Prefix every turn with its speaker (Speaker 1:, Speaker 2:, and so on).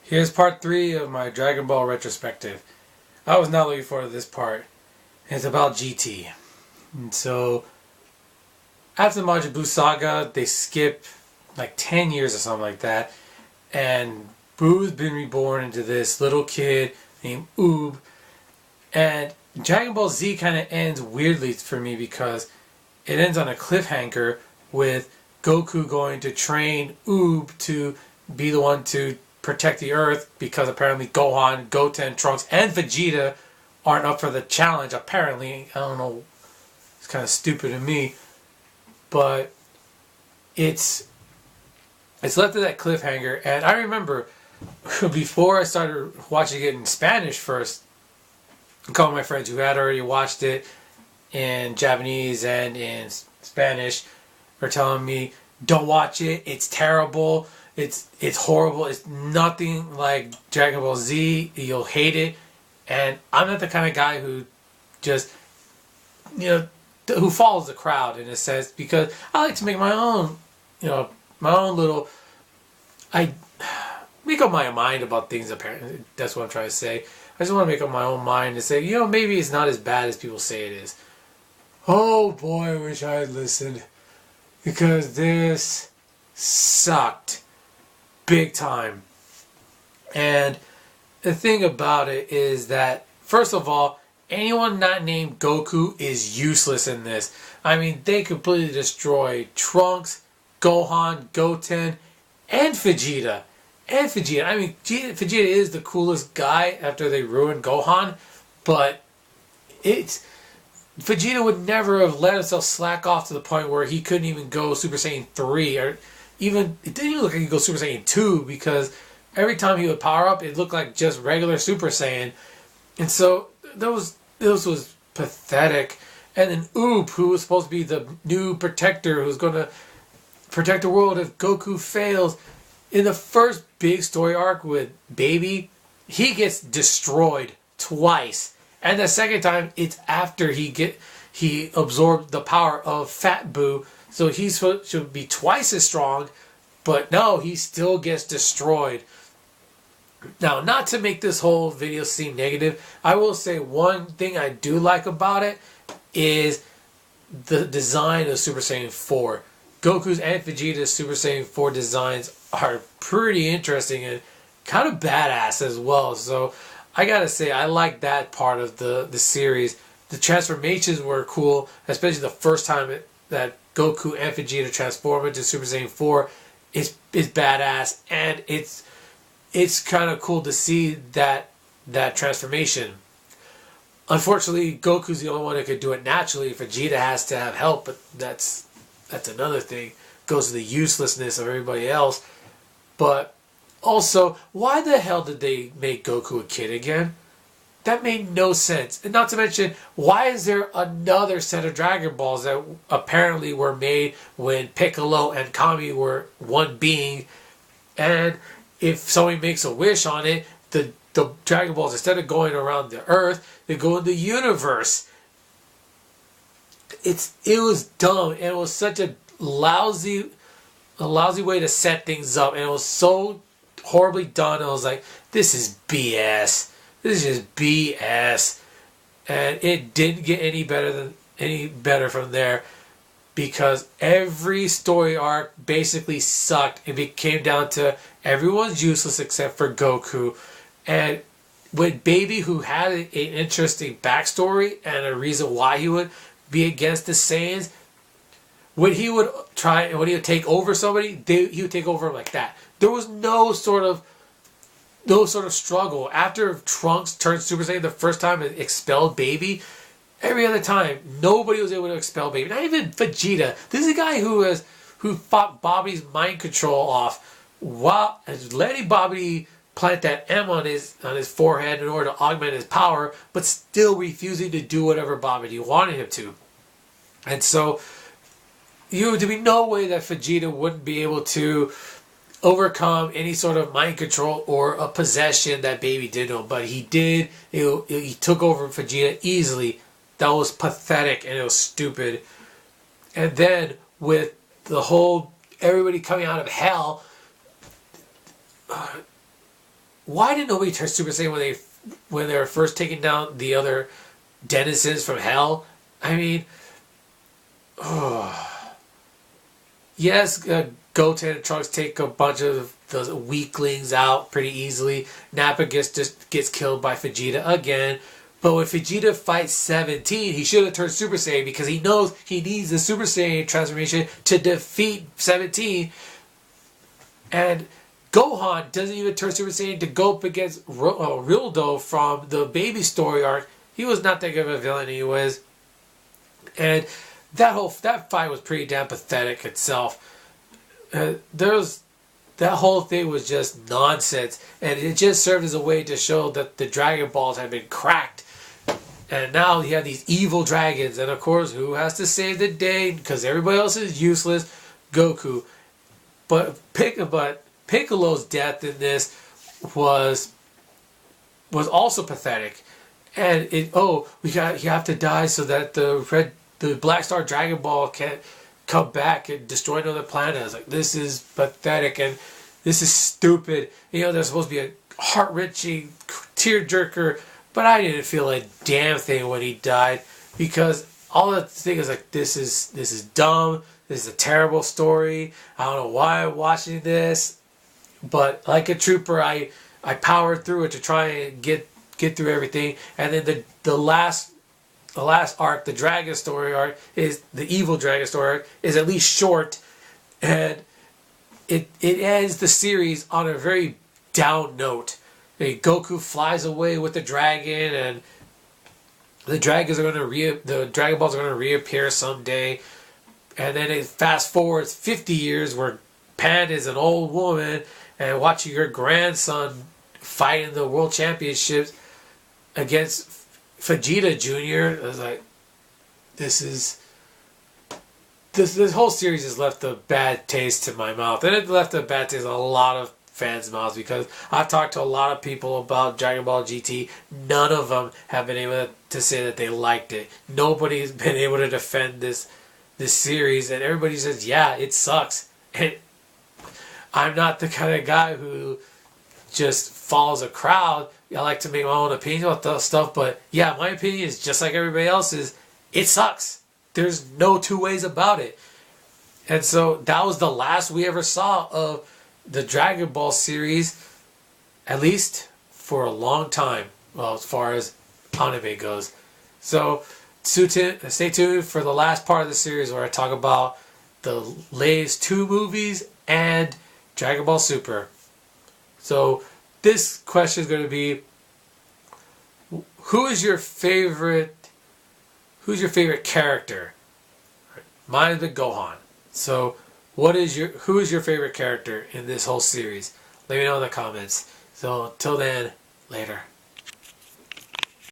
Speaker 1: Here's part 3 of my Dragon Ball Retrospective. I was not looking forward to this part. It's about GT. And so, after the Majin Buu saga, they skip like 10 years or something like that. And Buu's been reborn into this little kid named Oob. And Dragon Ball Z kind of ends weirdly for me because it ends on a cliffhanger with Goku going to train Oob to be the one to protect the Earth because apparently Gohan, Goten, Trunks, and Vegeta aren't up for the challenge. Apparently, I don't know. It's kind of stupid to me, but it's left at that cliffhanger. And I remember before I started watching it in Spanish first, a couple of my friends who had already watched it in Japanese and in Spanish were telling me, "Don't watch it. It's terrible. It's horrible. It's nothing like Dragon Ball Z. You'll hate it." And I'm not the kind of guy who just, who follows the crowd in a sense, because I like to make my own, my own little, I make up my mind about things, apparently. That's what I'm trying to say. I just want to make up my own mind and say, maybe it's not as bad as people say it is. Oh boy, I wish I had listened. Because this sucked. Big time. And the thing about it is that, first of all, anyone not named Goku is useless in this. I mean, they completely destroy Trunks, Gohan, Goten, and Vegeta. I mean, Vegeta is the coolest guy after they ruined Gohan, but Vegeta would never have let himself slack off to the point where he couldn't even go Super Saiyan 3, or it didn't even look like he could go Super Saiyan 2, because every time he would power up, it looked like just regular Super Saiyan. And so, this was pathetic. And then Oob, who was supposed to be the new protector, who's going to protect the world if Goku fails, in the first big story arc with Baby, he gets destroyed twice. And the second time, it's after he absorbed the power of Fat Buu, so he should be twice as strong, but no, he still gets destroyed. Now, not to make this whole video seem negative, I will say one thing I do like about it is the design of Super Saiyan 4. Goku's and Vegeta's Super Saiyan 4 designs are pretty interesting and kind of badass as well. So I gotta say, I like that part of the series. The transformations were cool, especially the first time that Goku and Vegeta transform into Super Saiyan 4. It's badass, and it's kind of cool to see that transformation. Unfortunately, Goku's the only one that could do it naturally. Vegeta has to have help, but that's another thing. Goes to the uselessness of everybody else. But also, why the hell did they make Goku a kid again? That made no sense. And not to mention, why is there another set of Dragon Balls that apparently were made when Piccolo and Kami were one being? And if somebody makes a wish on it, the Dragon Balls, instead of going around the Earth, they go in the universe. It was dumb, and it was such a lousy way to set things up, and it was so horribly done. I was like, this is BS. This is just BS. And it didn't get any better from there, because every story arc basically sucked. It came down to everyone's useless except for Goku. And with Baby, who had an interesting backstory and a reason why he would be against the Saiyans, when he would take over somebody, he would take over like that. There was no sort of struggle. After Trunks turned Super Saiyan the first time and expelled Baby, every other time nobody was able to expel Baby. Not even Vegeta. This is a guy who fought Bobby's mind control off while letting Bobby plant that M on his forehead in order to augment his power, but still refusing to do whatever Bobby wanted him to. And so, there'd be no way that Vegeta wouldn't be able to overcome any sort of mind control or a possession that Baby did to him. But he did. He took over Vegeta easily. That was pathetic, and it was stupid. And then, with the whole everybody coming out of hell, why did nobody turn Super Saiyan when they were first taking down the other denizens from hell? I mean, yes, Goten and Trunks take a bunch of the weaklings out pretty easily. Nappa just gets killed by Vegeta again. But when Vegeta fights 17, he should have turned Super Saiyan because he knows he needs the Super Saiyan transformation to defeat 17. And Gohan doesn't even turn Super Saiyan to go up against Rildo from the Baby Story arc. He was not that good of a villain anyways. And that fight was pretty damn pathetic itself. That whole thing was just nonsense, and it just served as a way to show that the Dragon Balls had been cracked. And now you have these evil dragons, and of course, who has to save the day? Because everybody else is useless. Goku. But Piccolo's death in this was also pathetic. And you have to die so that the Black Star Dragon Ball can come back and destroy another planet. I was like, this is pathetic and this is stupid. There's supposed to be a heart-wrenching tear-jerker, but I didn't feel a damn thing when he died because all the thing is like, this is dumb. This is a terrible story. I don't know why I'm watching this, but like a trooper, I powered through it to try and get through everything. And then the last arc, the Dragon Story arc, is the evil Dragon Story arc, is at least short, and it ends the series on a very down note. Goku flies away with the dragon, and the Dragon Balls are going to reappear someday. And then it fast forwards 50 years where Pan is an old woman and watching her grandson fight in the World Championships against Vegeta Jr. I was like, this whole series has left a bad taste in my mouth. And it left a bad taste in a lot of fans' mouths because I've talked to a lot of people about Dragon Ball GT. None of them have been able to say that they liked it. Nobody's been able to defend this series, and everybody says, yeah, it sucks. And I'm not the kind of guy who just follows a crowd. I like to make my own opinion about stuff, but yeah, my opinion is just like everybody else's. It sucks. There's no two ways about it. And so that was the last we ever saw of the Dragon Ball series, at least for a long time, well, as far as anime goes. So stay tuned for the last part of the series where I talk about the latest 2 movies and Dragon Ball Super. So this question is going to be, who's your favorite character? Mine has been Gohan. So who is your favorite character in this whole series? Let me know in the comments. So until then, later.